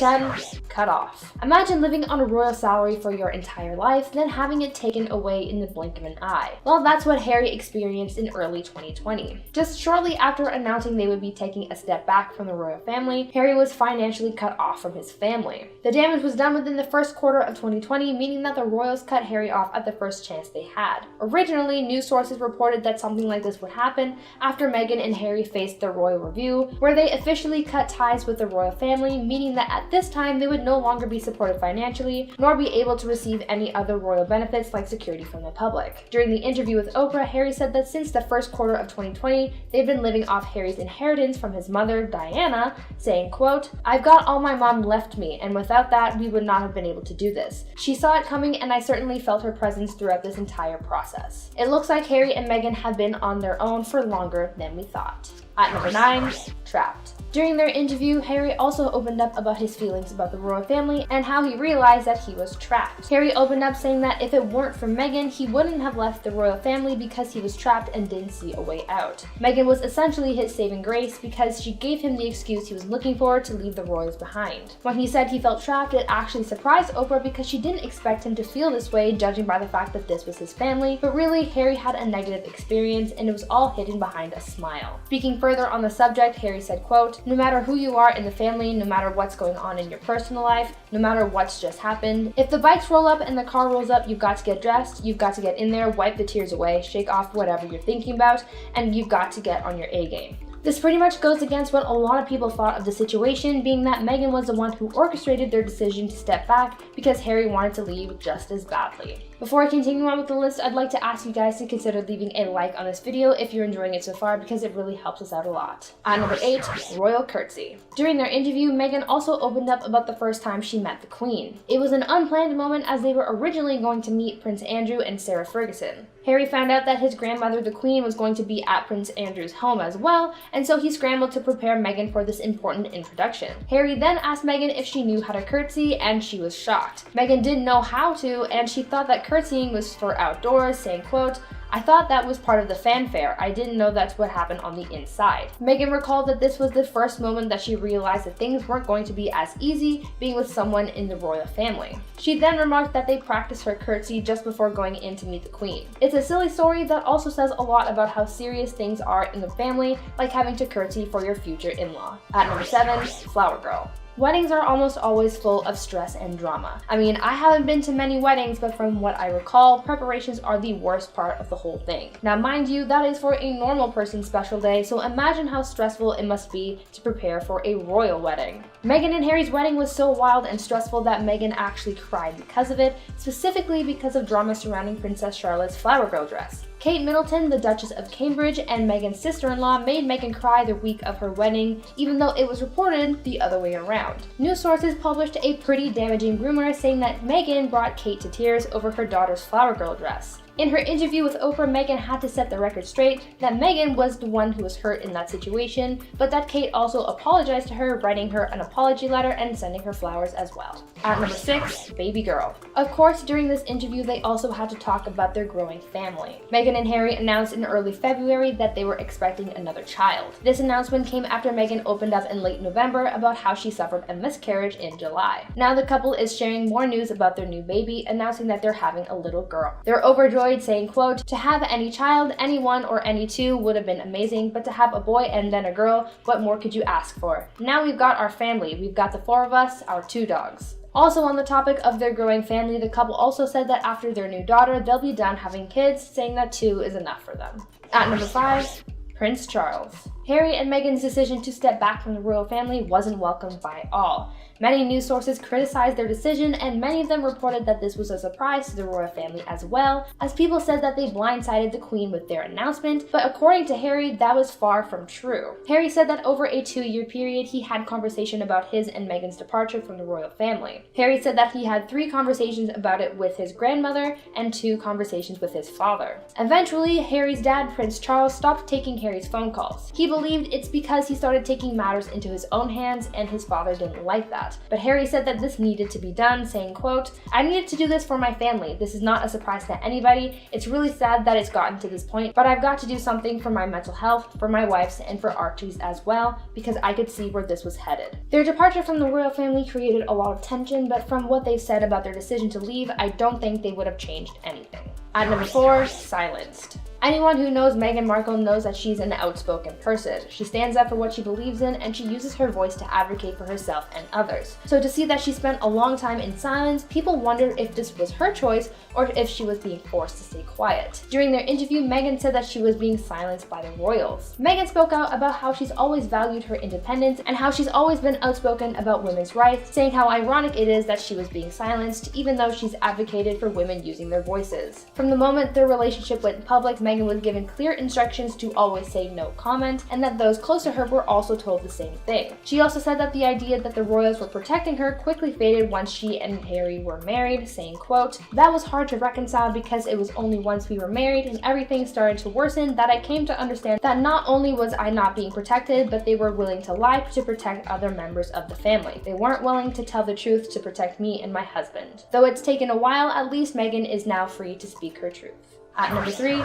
number 10, cut off. Imagine living on a royal salary for your entire life, then having it taken away in the blink of an eye. Well, that's what Harry experienced in early 2020. Just shortly after announcing they would be taking a step back from the royal family, Harry was financially cut off from his family. The damage was done within the first quarter of 2020, meaning that the royals cut Harry off at the first chance they had. Originally, news sources reported that something like this would happen after Meghan and Harry faced the royal review, where they officially cut ties with the royal family, meaning that at this time they would no longer be supported financially, nor be able to receive any other royal benefits like security from the public. During the interview with Oprah, Harry said that since the first quarter of 2020, they've been living off Harry's inheritance from his mother, Diana, saying, quote, "I've got all my mom left me, and without that, we would not have been able to do this. She saw it coming, and I certainly felt her presence throughout this entire process." It looks like Harry and Meghan have been on their own for longer than we thought. At number 9, trapped. During their interview, Harry also opened up about his feelings about the royal family and how he realized that he was trapped. Harry opened up saying that if it weren't for Meghan, he wouldn't have left the royal family because he was trapped and didn't see a way out. Meghan was essentially his saving grace because she gave him the excuse he was looking for to leave the royals behind. When he said he felt trapped, it actually surprised Oprah because she didn't expect him to feel this way, judging by the fact that this was his family, but really, Harry had a negative experience and it was all hidden behind a smile. Speaking further on the subject, Harry said, quote, "No matter who you are in the family, no matter what's going on in your personal life, no matter what's just happened, if the bikes roll up and the car rolls up, you've got to get dressed, you've got to get in there, wipe the tears away, shake off whatever you're thinking about, and you've got to get on your A game." This pretty much goes against what a lot of people thought of the situation, being that Meghan was the one who orchestrated their decision to step back because Harry wanted to leave just as badly. Before I continue on with the list, I'd like to ask you guys to consider leaving a like on this video if you're enjoying it so far because it really helps us out a lot. At number 8, royal curtsy. During their interview, Meghan also opened up about the first time she met the Queen. It was an unplanned moment as they were originally going to meet Prince Andrew and Sarah Ferguson. Harry found out that his grandmother, the Queen, was going to be at Prince Andrew's home as well, and so he scrambled to prepare Meghan for this important introduction. Harry then asked Meghan if she knew how to curtsy, and she was shocked. Meghan didn't know how to, and she thought that curtsying was for outdoors, saying, quote, "I thought that was part of the fanfare. I didn't know that's what happened on the inside." Meghan recalled that this was the first moment that she realized that things weren't going to be as easy being with someone in the royal family. She then remarked that they practiced her curtsy just before going in to meet the Queen. It's a silly story that also says a lot about how serious things are in the family, like having to curtsy for your future in-law. At number 7, flower girl. Weddings are almost always full of stress and drama. I mean, I haven't been to many weddings, but from what I recall, preparations are the worst part of the whole thing. Now, mind you, that is for a normal person's special day, so imagine how stressful it must be to prepare for a royal wedding. Meghan and Harry's wedding was so wild and stressful that Meghan actually cried because of it, specifically because of drama surrounding Princess Charlotte's flower girl dress. Kate Middleton, the Duchess of Cambridge, and Meghan's sister-in-law made Meghan cry the week of her wedding, even though it was reported the other way around. News sources published a pretty damaging rumor saying that Meghan brought Kate to tears over her daughter's flower girl dress. In her interview with Oprah, Meghan had to set the record straight that Meghan was the one who was hurt in that situation, but that Kate also apologized to her, writing her an apology letter and sending her flowers as well. At number 6, baby girl. Of course, during this interview, they also had to talk about their growing family. Meghan and Harry announced in early February that they were expecting another child. This announcement came after Meghan opened up in late November about how she suffered a miscarriage in July. Now the couple is sharing more news about their new baby, announcing that they're having a little girl. They're overjoyed, saying, quote, "To have any child, anyone or any two would have been amazing, but to have a boy and then a girl, what more could you ask for? Now we've got our family. We've got the 4 of us, our 2 dogs." Also on the topic of their growing family, the couple also said that after their new daughter, they'll be done having kids, saying that 2 is enough for them. At number 5, Prince Charles. Harry and Meghan's decision to step back from the royal family wasn't welcomed by all. Many news sources criticized their decision, and many of them reported that this was a surprise to the royal family as well, as people said that they blindsided the Queen with their announcement, but according to Harry, that was far from true. Harry said that over a 2-year period, he had conversation about his and Meghan's departure from the royal family. Harry said that he had 3 conversations about it with his grandmother and 2 conversations with his father. Eventually, Harry's dad, Prince Charles, stopped taking Harry's phone calls. He believed it's because he started taking matters into his own hands and his father didn't like that. But Harry said that this needed to be done, saying, quote, "I needed to do this for my family. This is not a surprise to anybody. It's really sad that it's gotten to this point, but I've got to do something for my mental health, for my wife's, and for Archie's as well, because I could see where this was headed." Their departure from the royal family created a lot of tension, but from what they've said about their decision to leave, I don't think they would have changed anything. At number 4, silenced. Anyone who knows Meghan Markle knows that she's an outspoken person. She stands up for what she believes in, and she uses her voice to advocate for herself and others. So to see that she spent a long time in silence, people wondered if this was her choice or if she was being forced to stay quiet. During their interview, Meghan said that she was being silenced by the royals. Meghan spoke out about how she's always valued her independence and how she's always been outspoken about women's rights, saying how ironic it is that she was being silenced even though she's advocated for women using their voices. From the moment their relationship went public, Meghan was given clear instructions to always say no comment, and that those close to her were also told the same thing. She also said that the idea that the royals were protecting her quickly faded once she and Harry were married, saying, quote, "That was hard to reconcile because it was only once we were married and everything started to worsen that I came to understand that not only was I not being protected, but they were willing to lie to protect other members of the family. They weren't willing to tell the truth to protect me and my husband." Though it's taken a while, at least Meghan is now free to speak her truth. At number 3,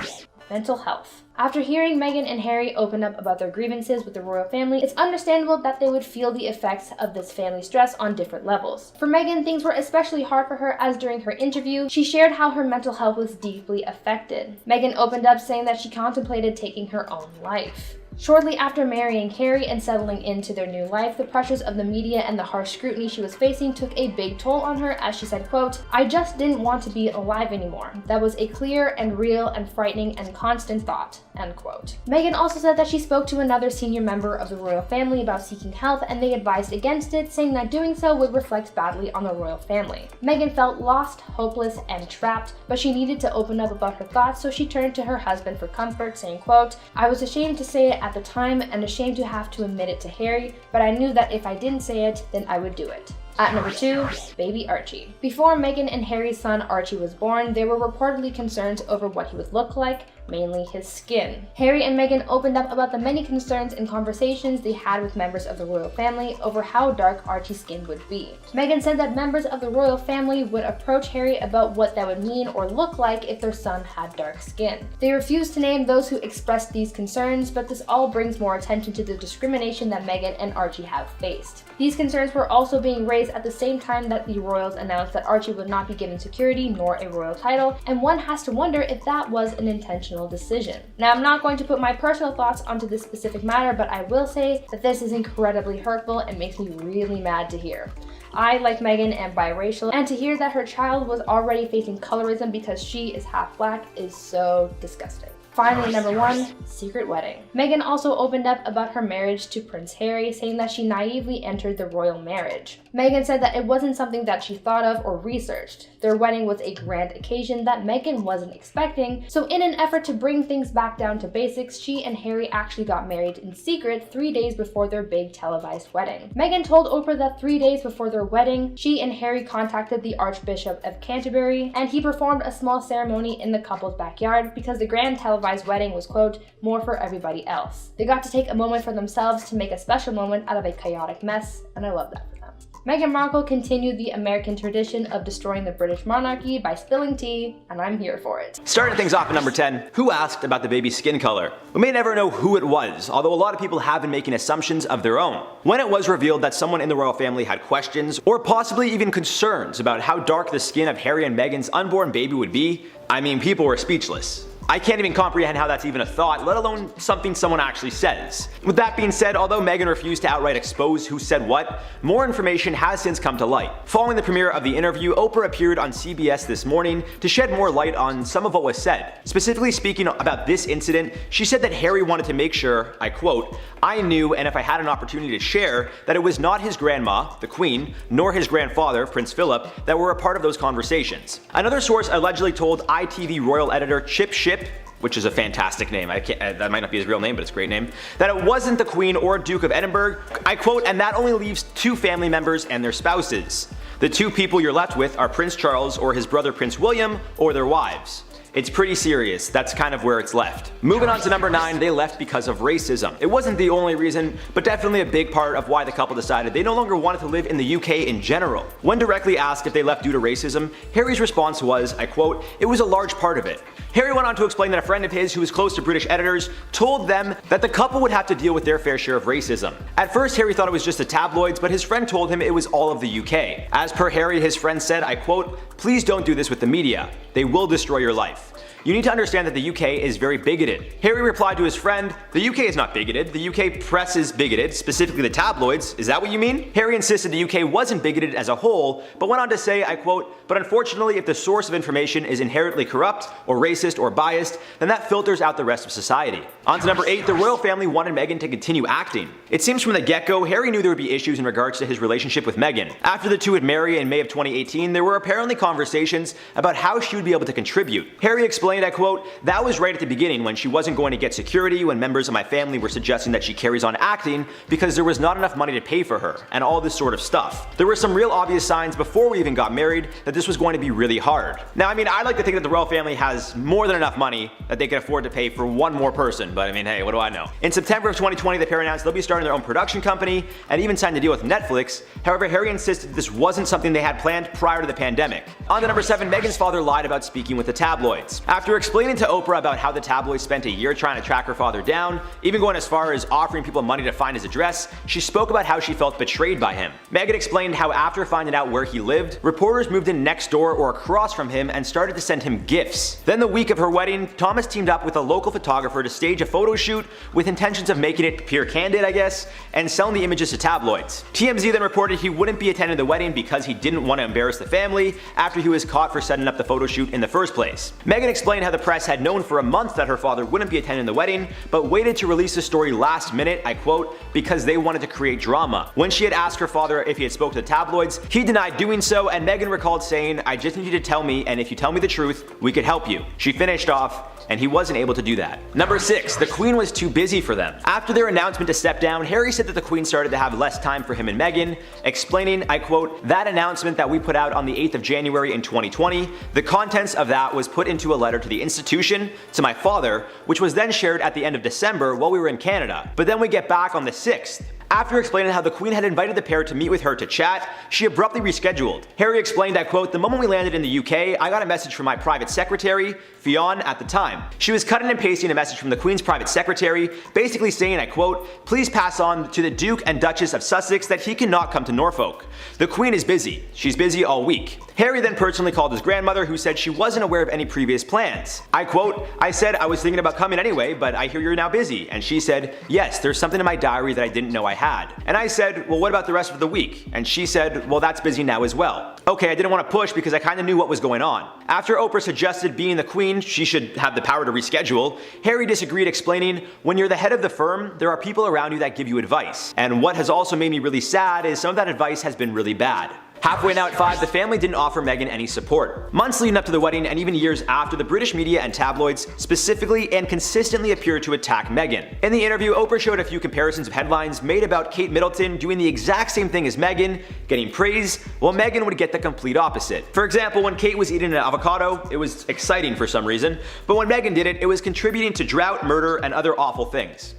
mental health. After hearing Meghan and Harry open up about their grievances with the royal family, it's understandable that they would feel the effects of this family stress on different levels. For Meghan, things were especially hard for her as during her interview, she shared how her mental health was deeply affected. Meghan opened up saying that she contemplated taking her own life. Shortly after marrying Harry and settling into their new life, the pressures of the media and the harsh scrutiny she was facing took a big toll on her, as she said, quote, "I just didn't want to be alive anymore. That was a clear and real and frightening and constant thought," end quote. Meghan also said that she spoke to another senior member of the royal family about seeking help, and they advised against it, saying that doing so would reflect badly on the royal family. Meghan felt lost, hopeless, and trapped, but she needed to open up about her thoughts, so she turned to her husband for comfort, saying, quote, "I was ashamed to say it at the time and ashamed to have to admit it to Harry, but I knew that if I didn't say it, then I would do it." At number 2, baby Archie. Before Meghan and Harry's son Archie was born, there were reportedly concerns over what he would look like, mainly his skin. Harry and Meghan opened up about the many concerns and conversations they had with members of the royal family over how dark Archie's skin would be. Meghan said that members of the royal family would approach Harry about what that would mean or look like if their son had dark skin. They refused to name those who expressed these concerns, but this all brings more attention to the discrimination that Meghan and Archie have faced. These concerns were also being raised at the same time that the royals announced that Archie would not be given security nor a royal title, and one has to wonder if that was an intentional decision. Now, I'm not going to put my personal thoughts onto this specific matter, but I will say that this is incredibly hurtful and makes me really mad to hear. I, like Meghan, am biracial, and to hear that her child was already facing colorism because she is half black is so disgusting. Finally, number 1, secret wedding. Meghan also opened up about her marriage to Prince Harry, saying that she naively entered the royal marriage. Meghan said that it wasn't something that she thought of or researched. Their wedding was a grand occasion that Meghan wasn't expecting, so in an effort to bring things back down to basics, she and Harry actually got married in secret 3 days before their big televised wedding. Meghan told Oprah that 3 days before their wedding, she and Harry contacted the Archbishop of Canterbury, and he performed a small ceremony in the couple's backyard because the grand televised wedding was, quote, "more for everybody else." They got to take a moment for themselves to make a special moment out of a chaotic mess, and I love that for them. Meghan Markle continued the American tradition of destroying the British monarchy by spilling tea, and I'm here for it. Starting things off at number 10, who asked about the baby's skin color? We may never know who it was, although a lot of people have been making assumptions of their own. When it was revealed that someone in the royal family had questions, or possibly even concerns about how dark the skin of Harry and Meghan's unborn baby would be, I mean, people were speechless. I can't even comprehend how that's even a thought, let alone something someone actually says. With that being said, although Meghan refused to outright expose who said what, more information has since come to light. Following the premiere of the interview, Oprah appeared on CBS this morning to shed more light on some of what was said. Specifically speaking about this incident, she said that Harry wanted to make sure, I quote, "I knew, and if I had an opportunity to share, that it was not his grandma, the Queen, nor his grandfather, Prince Philip, that were a part of those conversations." Another source allegedly told ITV royal editor Chip Ship, which is a fantastic name, that might not be his real name, but it's a great name, that it wasn't the Queen or Duke of Edinburgh, I quote, "and that only leaves 2 family members and their spouses. The 2 people you're left with are Prince Charles or his brother Prince William or their wives." It's pretty serious. That's kind of where it's left. Moving on to number 9, they left because of racism. It wasn't the only reason, but definitely a big part of why the couple decided they no longer wanted to live in the UK in general. When directly asked if they left due to racism, Harry's response was, I quote, "It was a large part of it." Harry went on to explain that a friend of his who was close to British editors told them that the couple would have to deal with their fair share of racism. At first, Harry thought it was just the tabloids, but his friend told him it was all of the UK. As per Harry, his friend said, I quote, "Please don't do this with the media. They will destroy your life. You need to understand that the UK is very bigoted." Harry replied to his friend, "The UK is not bigoted. The UK press is bigoted, specifically the tabloids. Is that what you mean?" Harry insisted the UK wasn't bigoted as a whole, but went on to say, I quote, "But unfortunately, if the source of information is inherently corrupt, or racist, or biased, then that filters out the rest of society." On to number 8, the royal family wanted Meghan to continue acting. It seems from the get-go, Harry knew there would be issues in regards to his relationship with Meghan. After the two would marry in May of 2018, there were apparently conversations about how she would be able to contribute. Harry explained, I quote, "That was right at the beginning when she wasn't going to get security, when members of my family were suggesting that she carries on acting because there was not enough money to pay for her, and all this sort of stuff. There were some real obvious signs before we even got married that this was going to be really hard." Now, I mean, I like to think that the royal family has more than enough money that they can afford to pay for one more person, but I mean, hey, what do I know? In September of 2020, the pair announced they'll be starting their own production company and even signed a deal with Netflix. However, Harry insisted this wasn't something they had planned prior to the pandemic. On to number 7, Meghan's father lied about speaking with the tabloids. After explaining to Oprah about how the tabloids spent a year trying to track her father down, even going as far as offering people money to find his address, she spoke about how she felt betrayed by him. Meghan explained how after finding out where he lived, reporters moved in next door or across from him and started to send him gifts. Then the week of her wedding, Thomas teamed up with a local photographer to stage a photo shoot with intentions of making it appear candid, I guess, and selling the images to tabloids. TMZ then reported he wouldn't be attending the wedding because he didn't want to embarrass the family after he was caught for setting up the photo shoot in the first place. Meghan explained how the press had known for a month that her father wouldn't be attending the wedding, but waited to release the story last minute, I quote, "because they wanted to create drama." When she had asked her father if he had spoke to the tabloids, he denied doing so, and Meghan recalled saying, "I just need you to tell me, and if you tell me the truth, we could help you." She finished off, and he wasn't able to do that. Number 6, the Queen was too busy for them. After their announcement to step down, Harry said that the Queen started to have less time for him and Meghan, explaining, I quote, "That announcement that we put out on the 8th of January in 2020, the contents of that was put into a letter to the institution, to my father, which was then shared at the end of December while we were in Canada. But then we get back on the 6th. After explaining how the Queen had invited the pair to meet with her to chat, she abruptly rescheduled. Harry explained, I quote, "The moment we landed in the UK, I got a message from my private secretary, Fionn, at the time. She was cutting and pasting a message from the Queen's private secretary, basically saying, I quote, "Please pass on to the Duke and Duchess of Sussex that he cannot come to Norfolk. The Queen is busy. She's busy all week." Harry then personally called his grandmother, who said she wasn't aware of any previous plans. I quote, "I said I was thinking about coming anyway, but I hear you're now busy." And she said, "Yes, there's something in my diary that I didn't know I had." And I said, "Well, what about the rest of the week?" And she said, "Well, that's busy now as well." Okay, I didn't want to push because I kind of knew what was going on. After Oprah suggested being the Queen, she should have the power to reschedule, Harry disagreed, explaining, "When you're the head of the firm, there are people around you that give you advice. And what has also made me really sad is some of that advice has been really bad." Halfway now at 5, the family didn't offer Meghan any support. Months leading up to the wedding and even years after, the British media and tabloids specifically and consistently appeared to attack Meghan. In the interview, Oprah showed a few comparisons of headlines made about Kate Middleton doing the exact same thing as Meghan, getting praise, while Meghan would get the complete opposite. For example, when Kate was eating an avocado, it was exciting for some reason, but when Meghan did it, it was contributing to drought, murder, and other awful things.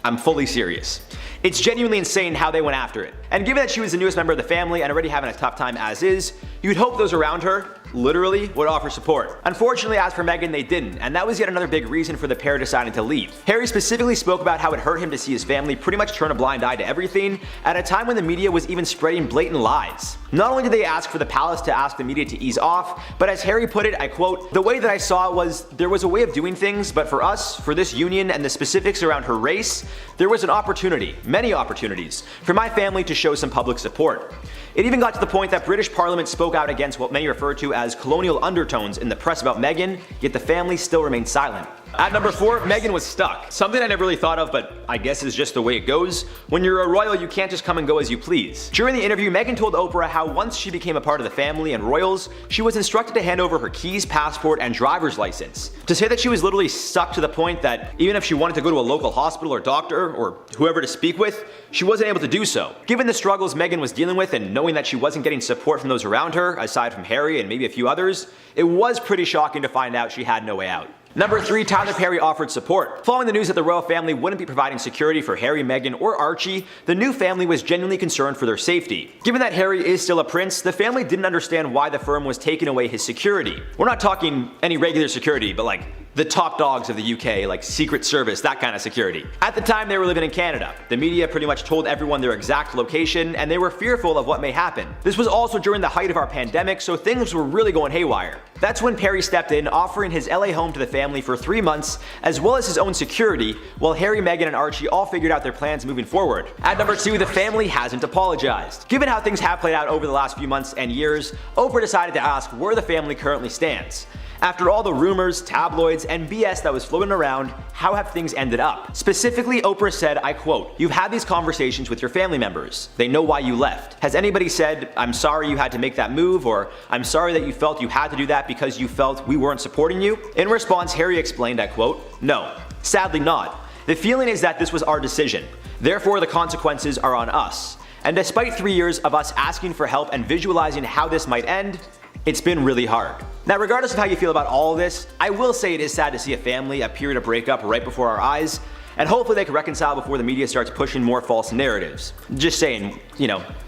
I'm fully serious. It's genuinely insane how they went after it. And given that she was the newest member of the family and already having a tough time as is, you'd hope those around her, literally, would offer support. Unfortunately, as for Meghan, they didn't, and that was yet another big reason for the pair deciding to leave. Harry specifically spoke about how it hurt him to see his family pretty much turn a blind eye to everything at a time when the media was even spreading blatant lies. Not only did they ask for the palace to ask the media to ease off, but as Harry put it, I quote, "The way that I saw it was, there was a way of doing things, but for us, for this union and the specifics around her race, there was an opportunity, many opportunities, for my family to show some public support." It even got to the point that British Parliament spoke out against what many refer to as colonial undertones in the press about Meghan, yet the family still remained silent. At number 4, Meghan was stuck. Something I never really thought of, but I guess is just the way it goes. When you're a royal, you can't just come and go as you please. During the interview, Meghan told Oprah how once she became a part of the family and royals, she was instructed to hand over her keys, passport, and driver's license. To say that she was literally stuck to the point that even if she wanted to go to a local hospital or doctor or whoever to speak with, she wasn't able to do so. Given the struggles Meghan was dealing with and knowing knowing that she wasn't getting support from those around her, aside from Harry and maybe a few others, it was pretty shocking to find out she had no way out. Number 3, Tyler Perry offered support. Following the news that the royal family wouldn't be providing security for Harry, Meghan, or Archie, the new family was genuinely concerned for their safety. Given that Harry is still a prince, the family didn't understand why the firm was taking away his security. We're not talking any regular security, but like the top dogs of the UK, like Secret Service, that kind of security. At the time, they were living in Canada. The media pretty much told everyone their exact location, and they were fearful of what may happen. This was also during the height of our pandemic, so things were really going haywire. That's when Perry stepped in, offering his LA home to the family for 3 months, as well as his own security, while Harry, Meghan, and Archie all figured out their plans moving forward. At number 2, the family hasn't apologized. Given how things have played out over the last few months and years, Oprah decided to ask where the family currently stands. After all the rumors, tabloids, and BS that was floating around, how have things ended up? Specifically, Oprah said, I quote, "You've had these conversations with your family members. They know why you left. Has anybody said, I'm sorry you had to make that move, or I'm sorry that you felt you had to do that because you felt we weren't supporting you?" In response, Harry explained, I quote, "No, sadly not. The feeling is that this was our decision. Therefore, the consequences are on us. And despite 3 years of us asking for help and visualizing how this might end, it's been really hard." Now, regardless of how you feel about all of this, I will say it is sad to see a family appear to break up right before our eyes, and hopefully they can reconcile before the media starts pushing more false narratives. Just saying,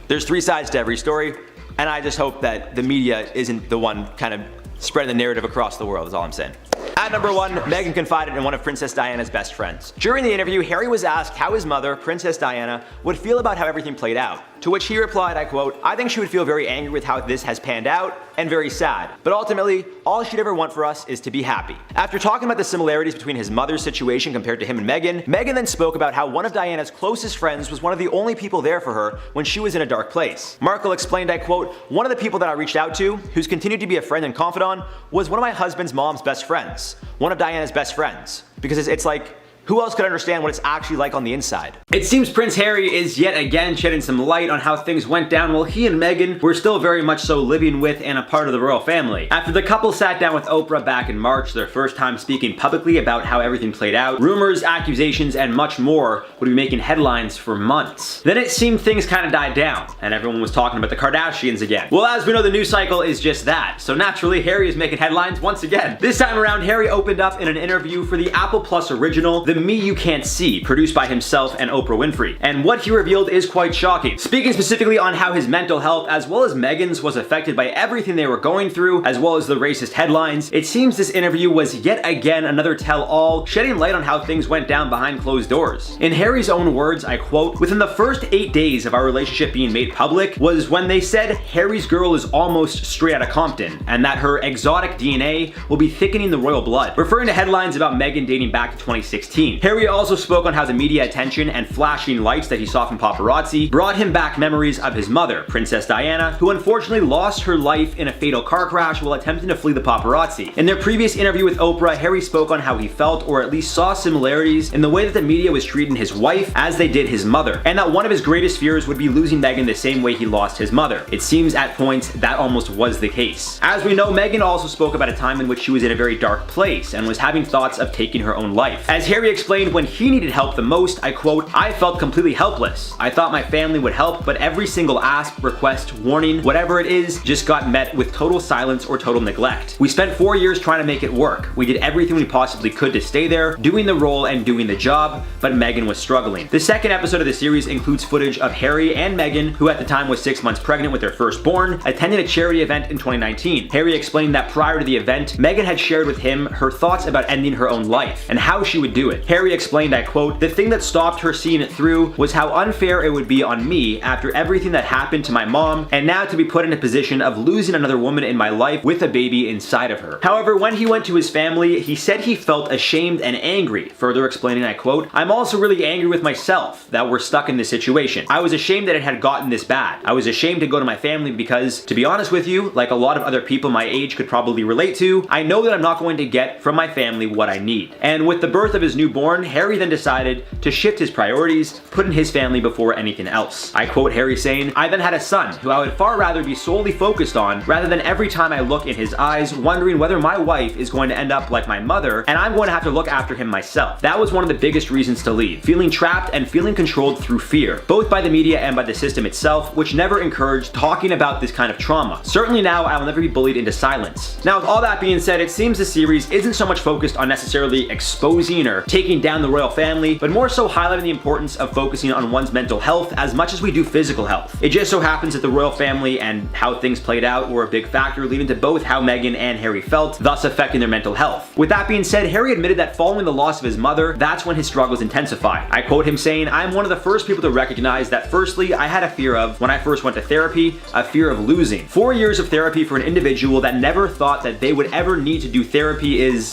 there's 3 sides to every story, and I just hope that the media isn't the one kind of spreading the narrative across the world, is all I'm saying. At number 1, Meghan confided in one of Princess Diana's best friends. During the interview, Harry was asked how his mother, Princess Diana, would feel about how everything played out. To which he replied, I quote, "I think she would feel very angry with how this has panned out, and very sad. But ultimately, all she'd ever want for us is to be happy." After talking about the similarities between his mother's situation compared to him and Meghan, Meghan then spoke about how one of Diana's closest friends was one of the only people there for her when she was in a dark place. Markle explained, I quote, "One of the people that I reached out to, who's continued to be a friend and confidant, was one of my husband's mom's best friends. One of Diana's best friends." Because it's like, who else could understand what it's actually like on the inside? It seems Prince Harry is yet again shedding some light on how things went down while he and Meghan were still very much so living with and a part of the royal family. After the couple sat down with Oprah back in March, their first time speaking publicly about how everything played out, rumors, accusations, and much more would be making headlines for months. Then it seemed things kind of died down, and everyone was talking about the Kardashians again. Well, as we know, the news cycle is just that, so naturally Harry is making headlines once again. This time around, Harry opened up in an interview for the Apple Plus original, The Me You Can't See, produced by himself and Oprah Winfrey. And what he revealed is quite shocking. Speaking specifically on how his mental health, as well as Meghan's, was affected by everything they were going through, as well as the racist headlines, it seems this interview was yet again another tell-all, shedding light on how things went down behind closed doors. In Harry's own words, I quote, "Within the first 8 days of our relationship being made public was when they said Harry's girl is almost straight out of Compton, and that her exotic DNA will be thickening the royal blood," referring to headlines about Meghan dating back to 2016. Harry also spoke on how the media attention and flashing lights that he saw from paparazzi brought him back memories of his mother, Princess Diana, who unfortunately lost her life in a fatal car crash while attempting to flee the paparazzi. In their previous interview with Oprah, Harry spoke on how he felt, or at least saw similarities, in the way that the media was treating his wife as they did his mother, and that one of his greatest fears would be losing Meghan the same way he lost his mother. It seems at points that almost was the case. As we know, Meghan also spoke about a time in which she was in a very dark place and was having thoughts of taking her own life. As Harry explained, when he needed help the most, I quote, "I felt completely helpless. I thought my family would help, but every single ask, request, warning, whatever it is, just got met with total silence or total neglect. We spent 4 years trying to make it work. We did everything we possibly could to stay there, doing the role and doing the job, but Meghan was struggling." The second episode of the series includes footage of Harry and Meghan, who at the time was 6 months pregnant with their firstborn, attending a charity event in 2019. Harry explained that prior to the event, Meghan had shared with him her thoughts about ending her own life and how she would do it. Harry explained, I quote, "The thing that stopped her seeing it through was how unfair it would be on me after everything that happened to my mom, and now to be put in a position of losing another woman in my life with a baby inside of her." However, when he went to his family, he said he felt ashamed and angry, further explaining, I quote, "I'm also really angry with myself that we're stuck in this situation. I was ashamed that it had gotten this bad. I was ashamed to go to my family because, to be honest with you, like a lot of other people my age could probably relate to, I know that I'm not going to get from my family what I need." And with the birth of his new newborn, Harry then decided to shift his priorities, putting his family before anything else. I quote Harry saying, "I then had a son who I would far rather be solely focused on rather than every time I look in his eyes wondering whether my wife is going to end up like my mother and I'm going to have to look after him myself." That was one of the biggest reasons to leave, feeling trapped and feeling controlled through fear, both by the media and by the system itself, which never encouraged talking about this kind of trauma. Certainly now I will never be bullied into silence. Now with all that being said, it seems the series isn't so much focused on necessarily exposing or taking down the royal family, but more so highlighting the importance of focusing on one's mental health as much as we do physical health. It just so happens that the royal family and how things played out were a big factor leading to both how Meghan and Harry felt, thus affecting their mental health. With that being said, Harry admitted that following the loss of his mother, that's when his struggles intensified. I quote him saying, "I'm one of the first people to recognize that firstly, I had a fear of, when I first went to therapy, a fear of losing. 4 years of therapy for an individual that never thought that they would ever need to do therapy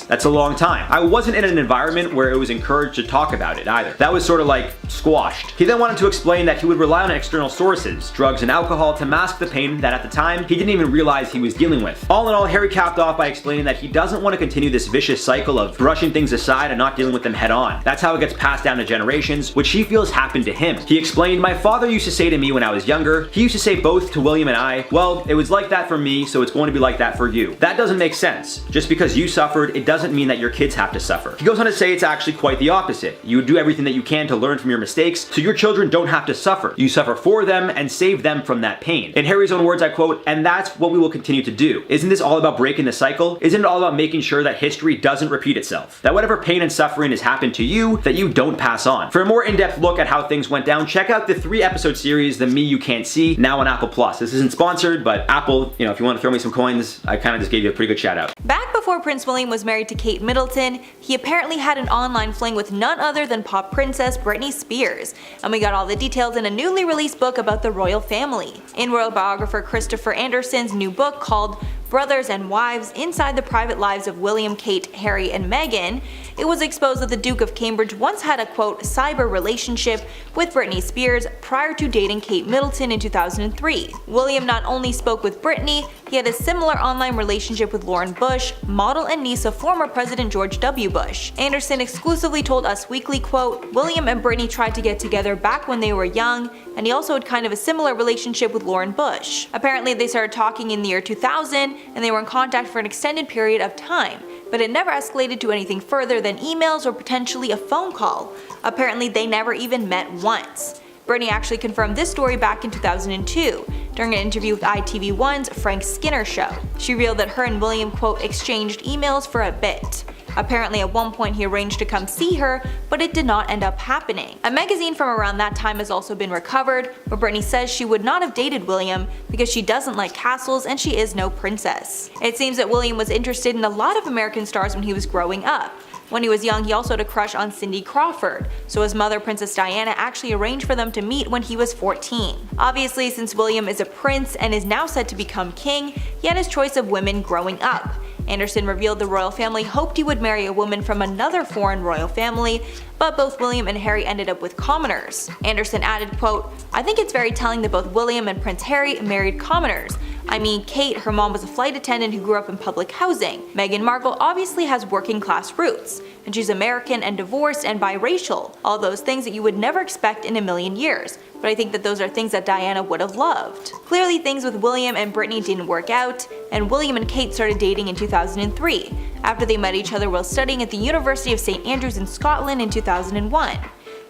that's a long time. I wasn't in an environment where it was encouraged to talk about it either. That was sort of like squashed." He then wanted to explain that he would rely on external sources, drugs and alcohol, to mask the pain that at the time he didn't even realize he was dealing with. All in all, Harry capped off by explaining that he doesn't want to continue this vicious cycle of brushing things aside and not dealing with them head on. That's how it gets passed down to generations, which he feels happened to him. He explained, "My father used to say to me when I was younger, he used to say both to William and I, well, it was like that for me, so it's going to be like that for you. That doesn't make sense. Just because you suffered, it doesn't mean that your kids have to suffer." He goes on to say it's actually quite the opposite. You do everything that you can to learn from your mistakes so your children don't have to suffer. You suffer for them and save them from that pain. In Harry's own words, I quote, "And that's what we will continue to do. Isn't this all about breaking the cycle? Isn't it all about making sure that history doesn't repeat itself? That whatever pain and suffering has happened to you, that you don't pass on." For a more in-depth look at how things went down, check out the 3-episode series, The Me You Can't See, now on Apple Plus. This isn't sponsored, but Apple, if you want to throw me some coins, I kind of just gave you a pretty good shout out. Back before Prince William was married to Kate Middleton, he apparently had an online fling with none other than pop princess Britney Spears, and we got all the details in a newly released book about the royal family. In royal biographer Christopher Anderson's new book called Brothers and Wives Inside the Private Lives of William, Kate, Harry, and Meghan, it was exposed that the Duke of Cambridge once had a quote cyber relationship with Britney Spears prior to dating Kate Middleton in 2003. William not only spoke with Britney, he had a similar online relationship with Lauren Bush, model and niece of former President George W. Bush. Anderson exclusively told Us Weekly, quote, "William and Britney tried to get together back when they were young, and he also had kind of a similar relationship with Lauren Bush. Apparently they started talking in the year 2000, and they were in contact for an extended period of time, but it never escalated to anything further than emails or potentially a phone call. Apparently they never even met once." Britney actually confirmed this story back in 2002 during an interview with ITV1's Frank Skinner show. She revealed that her and William, quote, "exchanged emails for a bit." Apparently at one point he arranged to come see her, but it did not end up happening. A magazine from around that time has also been recovered, where Britney says she would not have dated William because she doesn't like castles and she is no princess. It seems that William was interested in a lot of American stars when he was growing up. When he was young, he also had a crush on Cindy Crawford, so his mother, Princess Diana, actually arranged for them to meet when he was 14. Obviously, since William is a prince and is now set to become king, he had his choice of women growing up. Anderson revealed the royal family hoped he would marry a woman from another foreign royal family, but both William and Harry ended up with commoners. Anderson added, quote, "I think it's very telling that both William and Prince Harry married commoners. I mean, Kate, her mom was a flight attendant who grew up in public housing. Meghan Markle obviously has working class roots, and she's American and divorced and biracial. All those things that you would never expect in a million years. But I think that those are things that Diana would have loved." Clearly things with William and Britney didn't work out, and William and Kate started dating in 2003, after they met each other while studying at the University of St. Andrews in Scotland in 2001.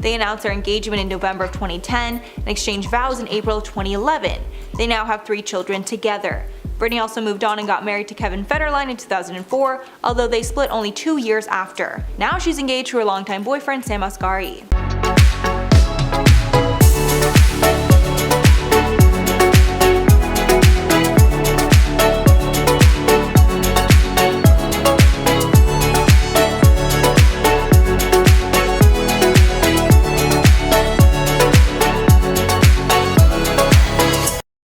They announced their engagement in November of 2010 and exchanged vows in April of 2011. They now have 3 children together. Britney also moved on and got married to Kevin Federline in 2004, although they split only 2 years after. Now she's engaged to her longtime boyfriend Sam Asghari.